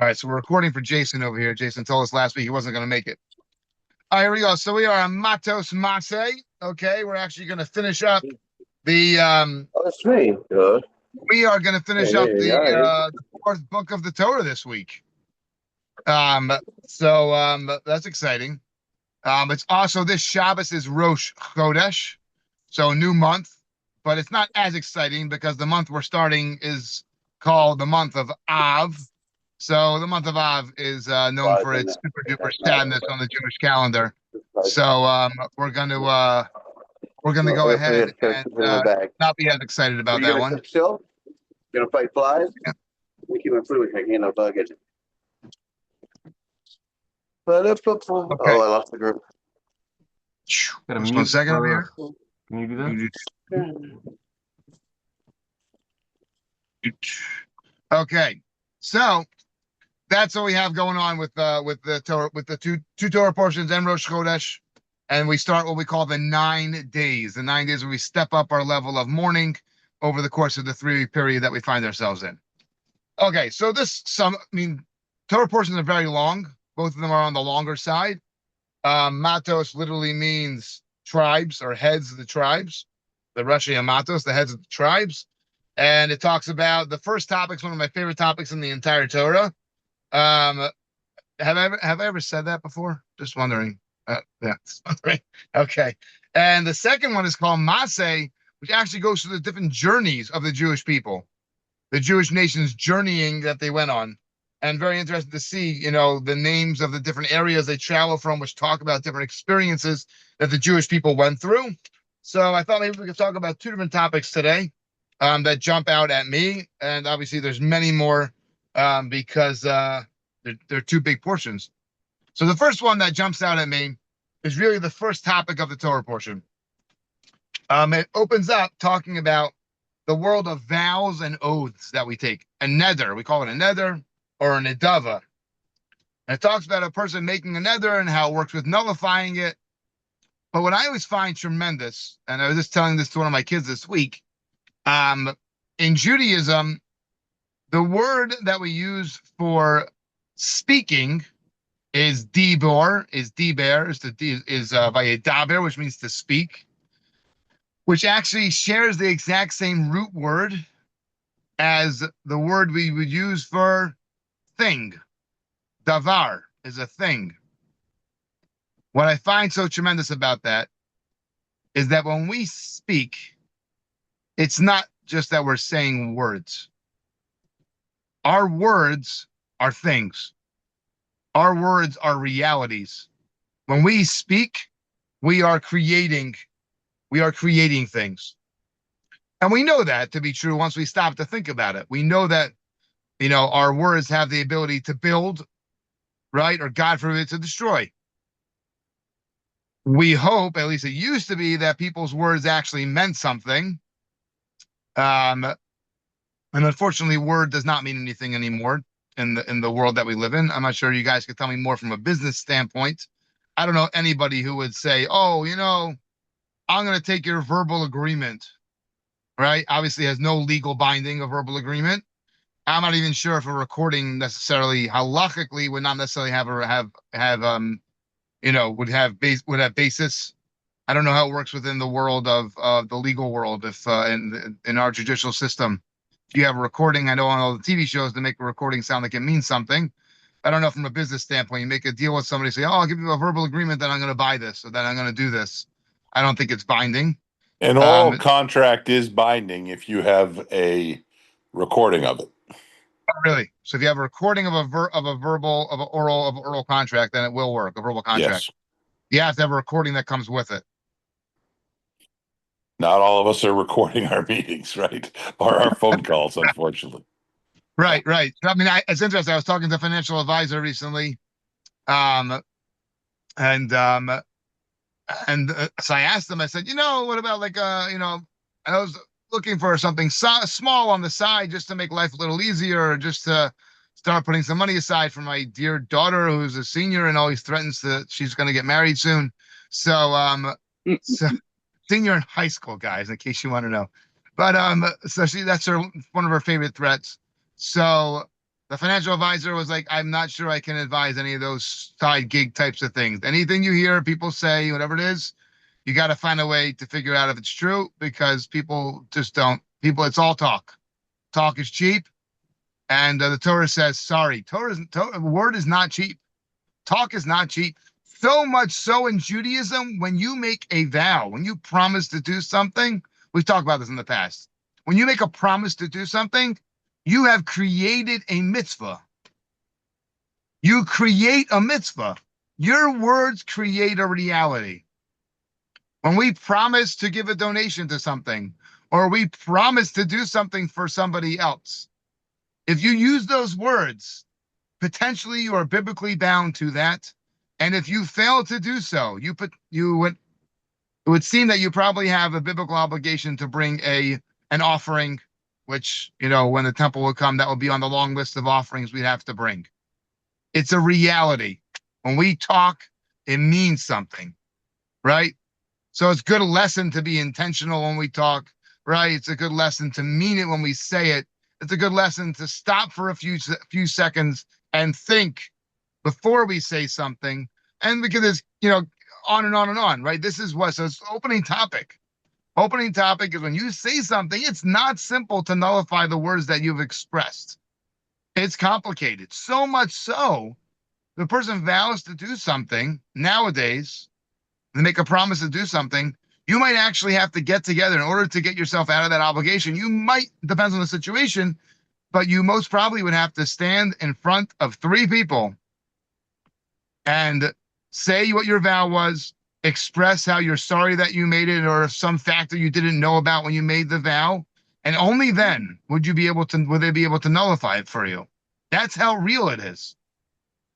All right, so we're recording for Jason over here. Jason told us last week he wasn't going to make it. All right, here we go. So we are on Mattos Maasei. Okay, we're actually going to finish up the. Oh, that's me. Good. We are going to finish up Hey, the fourth book of the Torah this week. Um, so that's exciting. It's also this Shabbos is Rosh Chodesh, so new month, but it's not as exciting because the month we're starting is called the month of Av. So the month of Av is known for its super duper sadness on the Jewish calendar. So we're gonna go ahead and not be as excited about that one. Still? Gonna fight flies? Yeah. We keep my food. I can't no bug it. Oh, I lost the group. Got just 1 second over here. Can you do that? Okay, so that's what we have going on with the Torah, with the two Torah portions and Rosh Chodesh, and we start what we call the 9 days. The 9 days where we step up our level of mourning over the course of the 3-week period that we find ourselves in. Okay, so Torah portions are very long. Both of them are on the longer side. Mattos literally means tribes or heads of the tribes. The Rashi and Mattos, the heads of the tribes. And it talks about the first topic is one of my favorite topics in the entire Torah. Have I ever said that before? Just wondering. Yeah, okay. And the second one is called Maasei, which actually goes through the different journeys of the Jewish people, the Jewish nation's journeying that they went on. And very interesting to see, the names of the different areas they travel from, which talk about different experiences that the Jewish people went through. So I thought maybe we could talk about two different topics today that jump out at me. And obviously there's many more because they're two big portions. So the first one that jumps out at me is really the first topic of the Torah portion. It opens up talking about the world of vows and oaths that we take. A neder, we call it a neder, or a nedava. And it talks about a person making a neder and how it works with nullifying it. But what I always find tremendous, and I was just telling this to one of my kids this week, in Judaism, the word that we use for speaking is dibor, is vayedaber, which means to speak, which actually shares the exact same root word as the word we would use for thing. Davar is a thing. What I find so tremendous about that is that when we speak, it's not just that we're saying words. Our words are things. Our words are realities. When we speak, we are creating things. And we know that to be true once we stop to think about it. We know that, our words have the ability to build, right? Or God forbid, to destroy. We hope, at least it used to be, that people's words actually meant something. And unfortunately, word does not mean anything anymore in the world that we live in. I'm not sure you guys could tell me more from a business standpoint. I don't know anybody who would say, oh, I'm going to take your verbal agreement, right? Obviously has no legal binding of verbal agreement. I'm not even sure if a recording necessarily halachically would not necessarily would have basis. I don't know how it works within the world of the legal world. If in our judicial system, if you have a recording, I know on all the TV shows to make a recording sound like it means something. I don't know from a business standpoint, you make a deal with somebody, say, oh, I'll give you a verbal agreement that I'm going to buy this or that I'm going to do this. I don't think it's binding. And all contract is binding if you have a recording of it. Really? So if you have a recording of an oral contract, then it will work. A verbal contract. Yes. You have to have a recording that comes with it. Not all of us are recording our meetings, right? Or our phone calls, unfortunately. Right. It's interesting. I was talking to a financial advisor recently, so I asked him. I said, what about I was looking for something small on the side just to make life a little easier, or just to start putting some money aside for my dear daughter who's a senior and always threatens that she's going to get married soon. So senior in high school, guys, in case you want to know. But so that's one of her favorite threats. So The financial advisor was like, I'm not sure I can advise any of those side gig types of things. Anything you hear people say, whatever it is, you got to find a way to figure out if it's true, because people just don't. People, it's all talk. Talk is cheap. And the Torah says, sorry, word is not cheap. Talk is not cheap. So much so in Judaism, when you make a vow, when you promise to do something, we've talked about this in the past. When you make a promise to do something, you have created a mitzvah. You create a mitzvah. Your words create a reality. When we promise to give a donation to something, or we promise to do something for somebody else, if you use those words, potentially you are biblically bound to that. And if you fail to do so, it would seem that you probably have a biblical obligation to bring an offering, which, when the temple would come, that would be on the long list of offerings we'd have to bring. It's a reality. When we talk, it means something, right? So it's a good lesson to be intentional when we talk, right? It's a good lesson to mean it when we say it. It's a good lesson to stop for a few seconds and think before we say something. And because it's, on and on and on, right? So it's opening topic. Opening topic is when you say something, it's not simple to nullify the words that you've expressed. It's complicated. So much so, the person vows to do something nowadays, they make a promise to do something, you might actually have to get together in order to get yourself out of that obligation. You might, depends on the situation, but you most probably would have to stand in front of 3 people and say what your vow was, express how you're sorry that you made it, or some factor you didn't know about when you made the vow. And only then would they be able to nullify it for you. That's how real it is.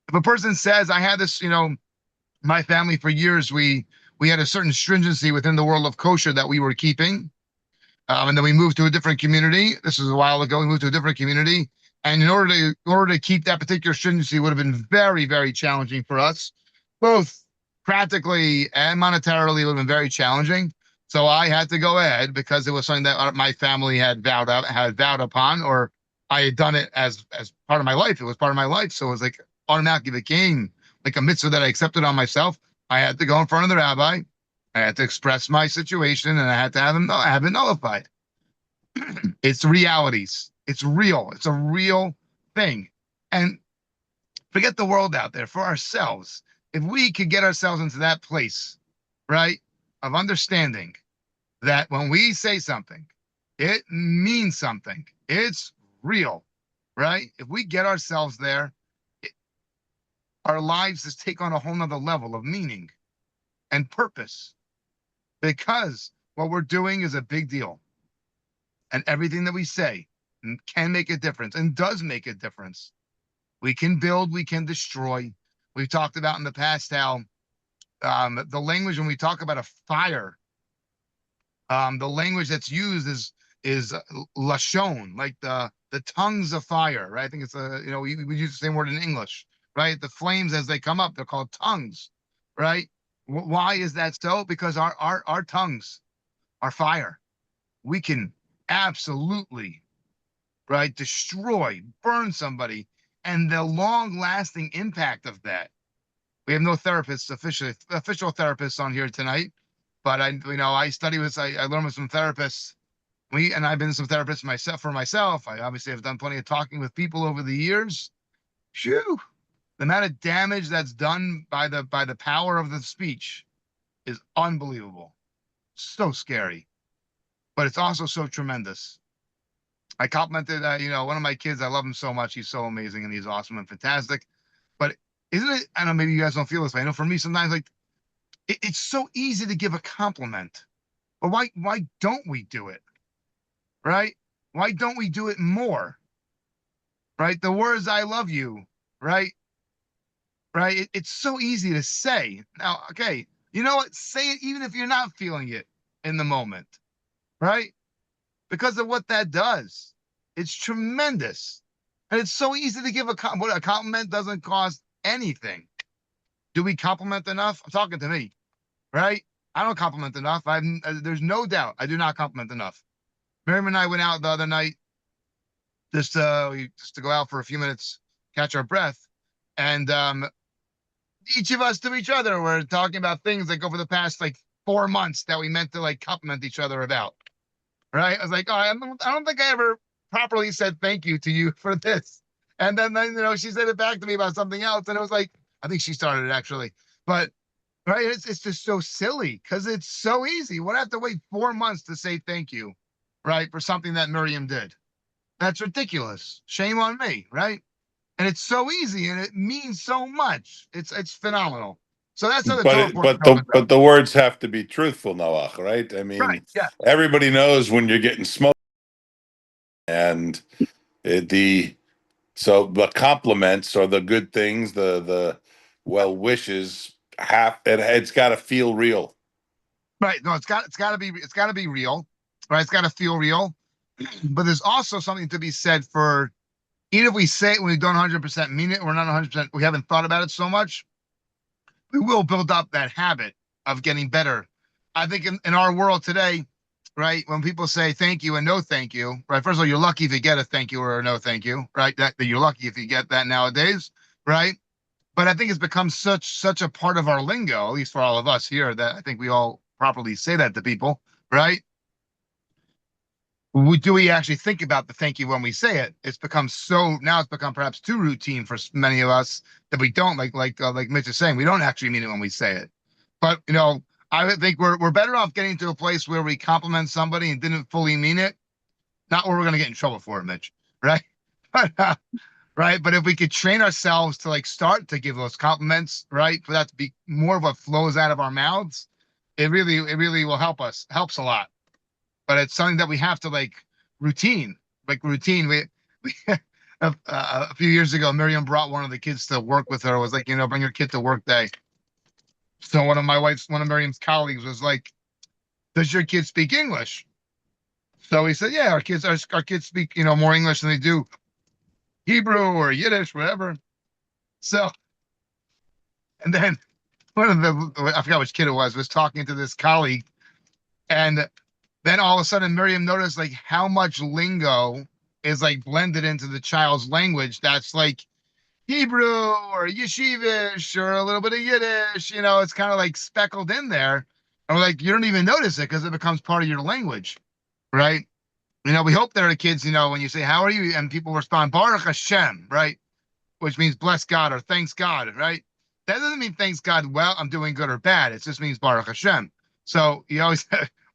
If a person says, I had this, my family for years, we had a certain stringency within the world of kosher that we were keeping. And then we moved to a different community. This was a while ago. We moved to a different community. And in order to keep that particular stringency would have been very, very challenging for us, both practically and monetarily. It would have been very challenging. So I had to go ahead because it was something that my family had vowed upon, or I had done it as part of my life. It was part of my life. So it was like automatically became like a mitzvah that I accepted on myself. I had to go in front of the rabbi. I had to express my situation, and I had to have it nullified. It's realities. It's real. It's a real thing. And forget the world out there. For ourselves, if we could get ourselves into that place, right, of understanding that when we say something, it means something. It's real, right? If we get ourselves there, our lives just take on a whole nother level of meaning and purpose, because what we're doing is a big deal. And everything that we say can make a difference and does make a difference. We can build, we can destroy. We've talked about in the past how the language, when we talk about a fire, the language that's used is lashon, like the tongues of fire, right? I think it's we use the same word in English, right? The flames as they come up, they're called tongues, right? Why is that so? Because our tongues are fire. We can absolutely, right, destroy, burn somebody, and the long-lasting impact of that. We have no therapists, official therapists on here tonight, but I study with, I learn with some therapists. I've been some therapists myself. I obviously have done plenty of talking with people over the years. Phew, the amount of damage that's done by the power of the speech is unbelievable. So scary, but it's also so tremendous. I complimented, one of my kids. I love him so much. He's so amazing and he's awesome and fantastic. But isn't it? I don't know. Maybe you guys don't feel this way. I know for me, sometimes like it's so easy to give a compliment, but why don't we do it? Right? Why don't we do it more? Right? The words "I love you," right? Right? It's so easy to say. Now, okay, you know what? Say it even if you're not feeling it in the moment, right? Because of what that does. It's tremendous. And it's so easy to give a compliment doesn't cost anything. Do we compliment enough? I'm talking to me, right? I don't compliment enough. There's no doubt I do not compliment enough. Miriam and I went out the other night, just to go out for a few minutes, catch our breath, and each of us to each other, we're talking about things like over the past like 4 months that we meant to like compliment each other about. Right? I was like, oh, I don't think I ever properly said thank you to you for this. And then she said it back to me about something else, and it was like, I think she started it actually, but right, it's just so silly because it's so easy. What, I have to wait 4 months to say thank you, right, for something that Miriam did? That's ridiculous. Shame on me, right? And it's so easy, and it means so much. It's phenomenal. So that's how the Torah portion opens up. But the words have to be truthful, Noach, right? I Right? mean, Yeah. everybody knows when you're getting smoked, and the so the compliments or the good things, the well wishes it's got to feel real. Right. No, it's got to be real. Right. It's got to feel real. But there's also something to be said for, even if we say it when we don't 100% mean it, we're not 100%, we haven't thought about it so much, we will build up that habit of getting better. I think in our world today, right, when people say thank you and no thank you, right, first of all, you're lucky if you get a thank you or a no thank you, right? That you're lucky if you get that nowadays, right? But I think it's become such a part of our lingo, at least for all of us here, that I think we all properly say that to people, right? Do we actually think about the thank you when we say it? It's become perhaps too routine for many of us that we don't, like Mitch is saying, we don't actually mean it when we say it. But I would think we're better off getting to a place where we compliment somebody and didn't fully mean it, not where we're going to get in trouble for it, Mitch, right? Right. But if we could train ourselves to like start to give those compliments, right, for that to be more of what flows out of our mouths, it really will helps a lot. But it's something that we have to like routine. We a few years ago, Miriam brought one of the kids to work with her. It was like, bring your kid to work day. So one of Miriam's colleagues was like, "Does your kid speak English?" So he said, "Yeah, our kids speak, more English than they do Hebrew or Yiddish, whatever." So, and then I forgot which kid it was talking to this colleague, and then all of a sudden Miriam noticed like how much lingo is like blended into the child's language. That's like Hebrew or Yeshivish or a little bit of Yiddish. It's kind of like speckled in there. And we're like, you don't even notice it because it becomes part of your language, right? We hope that our kids, when you say, "How are you?" and people respond, "Baruch Hashem," right? Which means bless God or thanks God, right? That doesn't mean thanks God, well, I'm doing good or bad. It just means Baruch Hashem. So you always,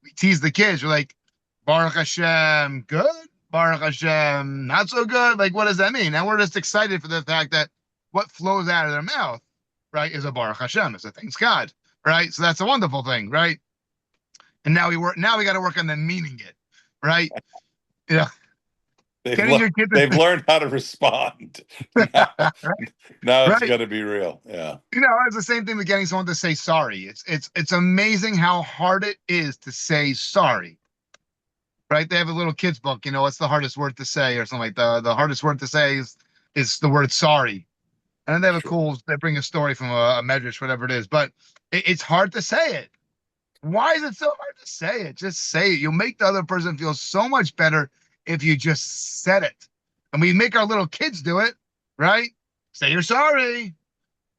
we tease the kids. We're like, Baruch Hashem, good? Baruch Hashem, not so good? Like, what does that mean? And we're just excited for the fact that what flows out of their mouth, right, is a Baruch Hashem, is a thanks God, right? So that's a wonderful thing, right? And now we got to work on them meaning it, right? Yeah. Getting your kid They've learned how to respond. Now, now it's right. going to be real. Yeah. It's the same thing with getting someone to say sorry. It's amazing how hard it is to say sorry. Right? They have a little kids book, what's the hardest word to say or something like the hardest word to say is the word sorry. And then they have they bring a story from a medrash, whatever it is, but it's hard to say it. Why is it so hard to say it? Just say it. You'll make the other person feel so much better if you just said it. And we make our little kids do it, right? Say you're sorry.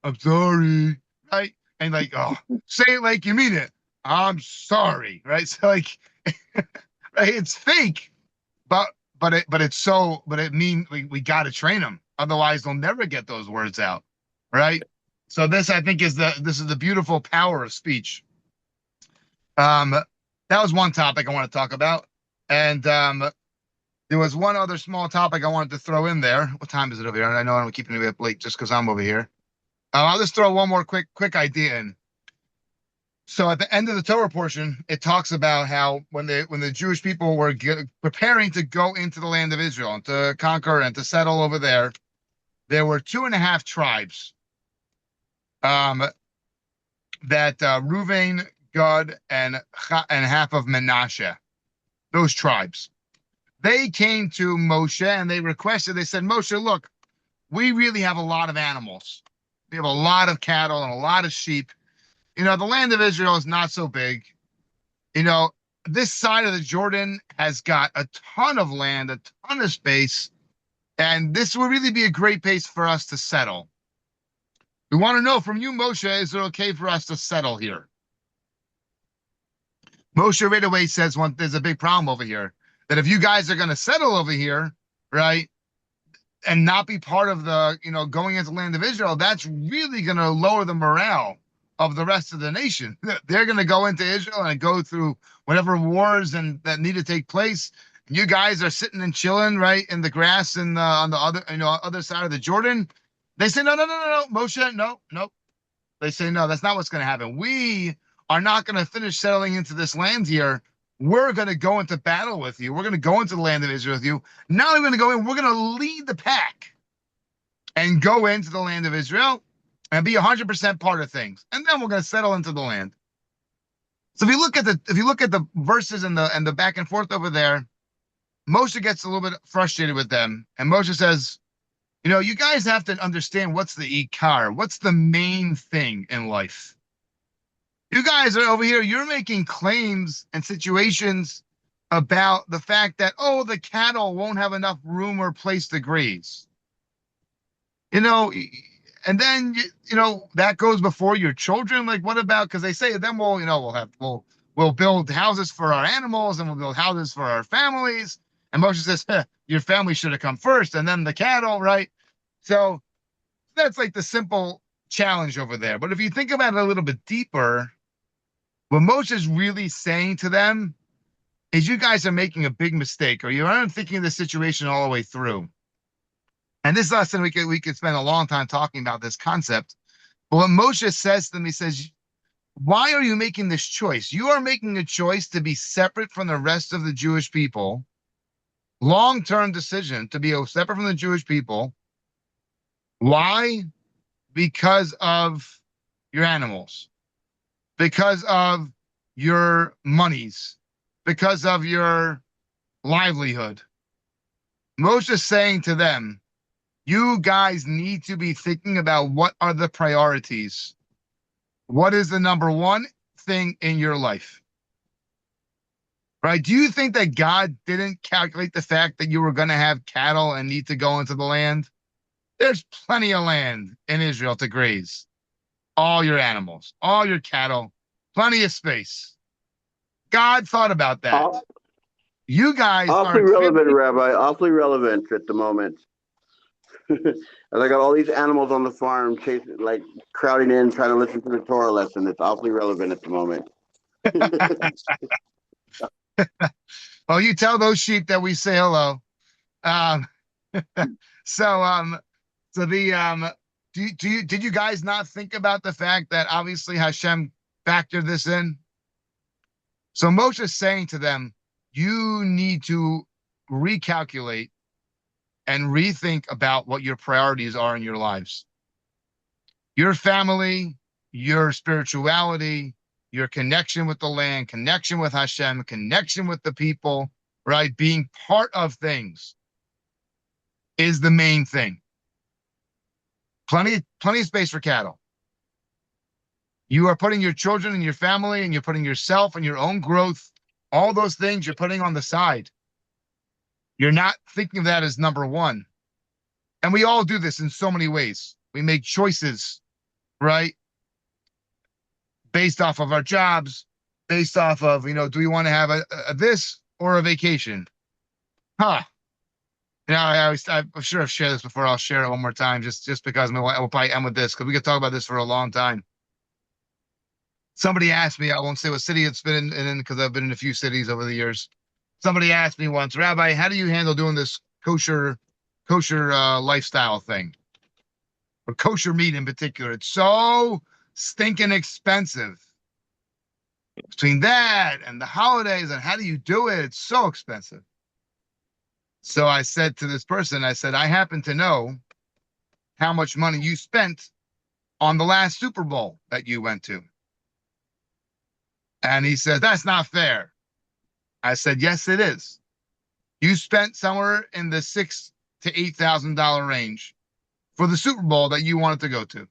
I'm sorry, right? And like, oh, say it like you mean it. I'm sorry, right? So like, right? It's fake, but it mean we got to train them. Otherwise, they'll never get those words out, right? So this, I think, is the beautiful power of speech. That was one topic I want to talk about, and there was one other small topic I wanted to throw in there. What time is it over here? I know I'm keeping it up late just because I'm over here. I'll just throw one more quick idea in. So at the end of the Torah portion, it talks about how when the Jewish people were preparing to go into the land of Israel and to conquer and to settle over there were 2.5 tribes. That Reuven, Gad, and half of Manasseh, those tribes, they came to Moshe and they said, Moshe, look, we really have a lot of animals. We have a lot of cattle and a lot of sheep. The land of Israel is not so big. This side of the Jordan has got a ton of land, a ton of space. And this will really be a great place for us to settle. We want to know from you, Moshe, is it okay for us to settle here? Moshe right away says there's a big problem over here. That if you guys are going to settle over here, right, and not be part of the, going into the land of Israel, that's really going to lower the morale of the rest of the nation. They're going to go into Israel and go through whatever wars that need to take place. You guys are sitting and chilling, right, in the grass and on the other side of the Jordan. They say, no, Moshe, no. They say, no, that's not what's going to happen. We are not going to finish settling into this land here. We're going to go into battle with you. We're going to go into the land of Israel with you. Not only going to go in, we're going to lead the pack and go into the land of Israel and be 100% part of things. And then we're going to settle into the land. So if you look at the verses and the back and forth over there, Moshe gets a little bit frustrated with them. And Moshe says, you guys have to understand what's the ikar, what's the main thing in life. You guys are over here, you're making claims and situations about the fact that, the cattle won't have enough room or place to graze. And then, that goes before your children. Like, what about, because they say, then we'll build houses for our animals and we'll build houses for our families. And Moshe says, your family should have come first and then the cattle, right? So that's like the simple challenge over there. But if you think about it a little bit deeper, what Moshe is really saying to them is you guys are making a big mistake, or you aren't thinking of the situation all the way through. And this lesson, we could spend a long time talking about this concept. But what Moshe says to them, he says, why are you making this choice? You are making a choice to be separate from the rest of the Jewish people. Long-term decision to be separate from the Jewish people. Why? Because of your animals, because of your monies, because of your livelihood. Moshe is saying to them, you guys need to be thinking about what are the priorities. What is the number one thing in your life? Right? Do you think that God didn't calculate the fact that you were going to have cattle and need to go into the land? There's plenty of land in Israel to graze. All your animals, all your cattle, plenty of space. God thought about that. You guys awfully are relevant, Rabbi. Awfully relevant at the moment. And I got all these animals on the farm chasing, like crowding in, trying to listen to the Torah lesson. It's awfully relevant at the moment. Well, you tell those sheep that we say hello. Did you guys not think about the fact that obviously Hashem factored this in? So Moshe is saying to them, you need to recalculate and rethink about what your priorities are in your lives. Your family, your spirituality, your connection with the land, connection with Hashem, connection with the people, right? Being part of things is the main thing. Plenty of space for cattle. You are putting your children and your family and you're putting yourself and your own growth, all those things you're putting on the side. You're not thinking of that as number one. And we all do this in so many ways. We make choices, right? Based off of our jobs, based off of, do we want to have a this or a vacation? I'm sure I've shared this before. I'll share it one more time just because we'll probably end with this because we could talk about this for a long time. Somebody asked me, I won't say what city it's been in because I've been in a few cities over the years. Somebody asked me once, Rabbi, how do you handle doing this kosher lifestyle thing? Or kosher meat in particular. It's so stinking expensive. Between that and the holidays and how do you do it? It's so expensive. So I said to this person, I happen to know how much money you spent on the last Super Bowl that you went to. And he said, that's not fair. I said, yes, it is. You spent somewhere in the $6,000 to $8,000 range for the Super Bowl that you wanted to go to.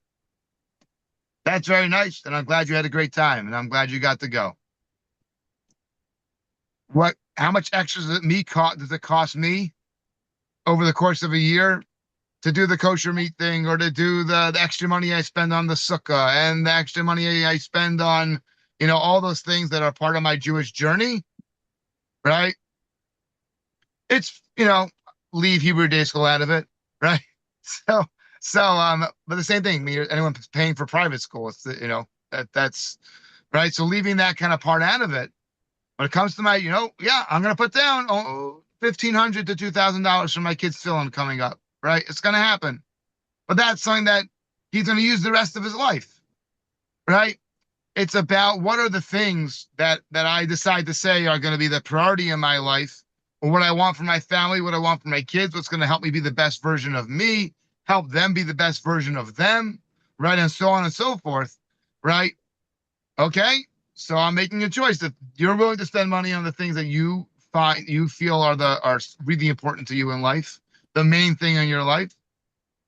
That's very nice. And I'm glad you had a great time. And I'm glad you got to go. How much extra does it cost me over the course of a year to do the kosher meat thing, or to do the extra money I spend on the sukkah and the extra money I spend on, all those things that are part of my Jewish journey, right? It's, leave Hebrew day school out of it, right? But the same thing, anyone paying for private school, it's, that's right. So leaving that kind of part out of it, when it comes to my, I'm going to put down $1,500 to $2,000 for my kids' film coming up, right? It's going to happen. But that's something that he's going to use the rest of his life, right? It's about what are the things that I decide to say are going to be the priority in my life, or what I want for my family, what I want for my kids, what's going to help me be the best version of me, help them be the best version of them, right? And so on and so forth, right? Okay, so I'm making a choice. If you're willing to spend money on the things that you feel are really important to you in life, the main thing in your life,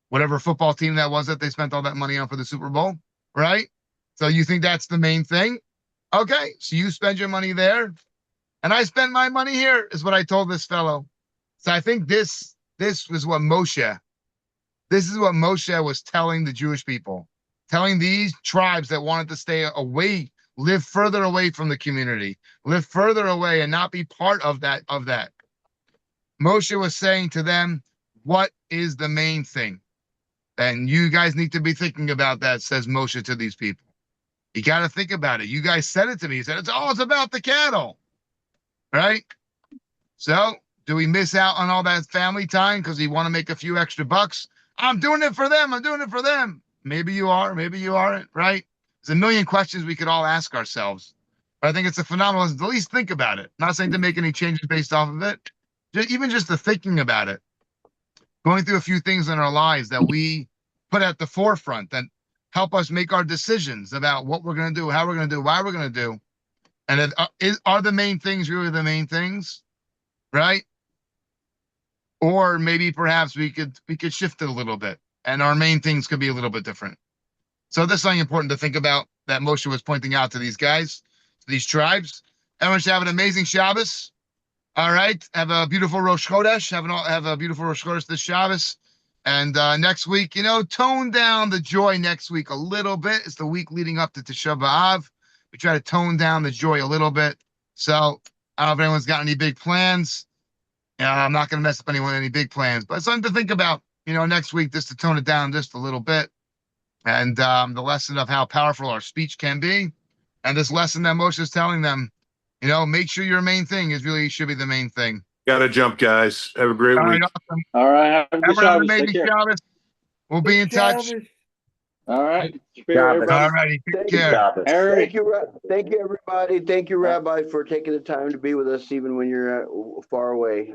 whatever football team that was that they spent all that money on for the Super Bowl, right? So you think that's the main thing? Okay, so you spend your money there, and I spend my money here, is what I told this fellow. So I think this was what Moshe. This is what Moshe was telling the Jewish people, telling these tribes that wanted to stay away, live further away from the community, live further away and not be part of that. Moshe was saying to them, what is the main thing? And you guys need to be thinking about that, says Moshe to these people. You got to think about it. You guys said it to me. You said, it's about the cattle, right? So do we miss out on all that family time because we want to make a few extra bucks? I'm doing it for them. I'm doing it for them. Maybe you are, maybe you aren't, right? There's a million questions we could all ask ourselves. But I think it's a phenomenal, at least think about it. Not saying to make any changes based off of it. Even just the thinking about it. Going through a few things in our lives that we put at the forefront that help us make our decisions about what we're going to do, how we're going to do, why we're going to do. And are the main things really the main things, right? Or maybe perhaps we could shift it a little bit, and our main things could be a little bit different. So this is something important to think about that Moshe was pointing out to these guys, to these tribes. Everyone should have an amazing Shabbos. All right, have a beautiful Rosh Chodesh. Have a beautiful Rosh Chodesh this Shabbos. And next week, tone down the joy next week a little bit. It's the week leading up to Tisha B'Av. We try to tone down the joy a little bit. So I don't know if anyone's got any big plans. I'm not going to mess up anyone with any big plans, but something to think about, next week, just to tone it down just a little bit. And the lesson of how powerful our speech can be. And this lesson that Moshe is telling them, make sure your main thing should be the main thing. Got to jump, guys. Have a great All week. right, awesome. All right. Have a good Everyone have an Shabbos. Take amazing care. Shabbos. We'll be in touch. All right. Shabbos. All righty. Take Thank you, care. Harry. Thank you, everybody. Thank you, Rabbi, for taking the time to be with us, even when you're far away.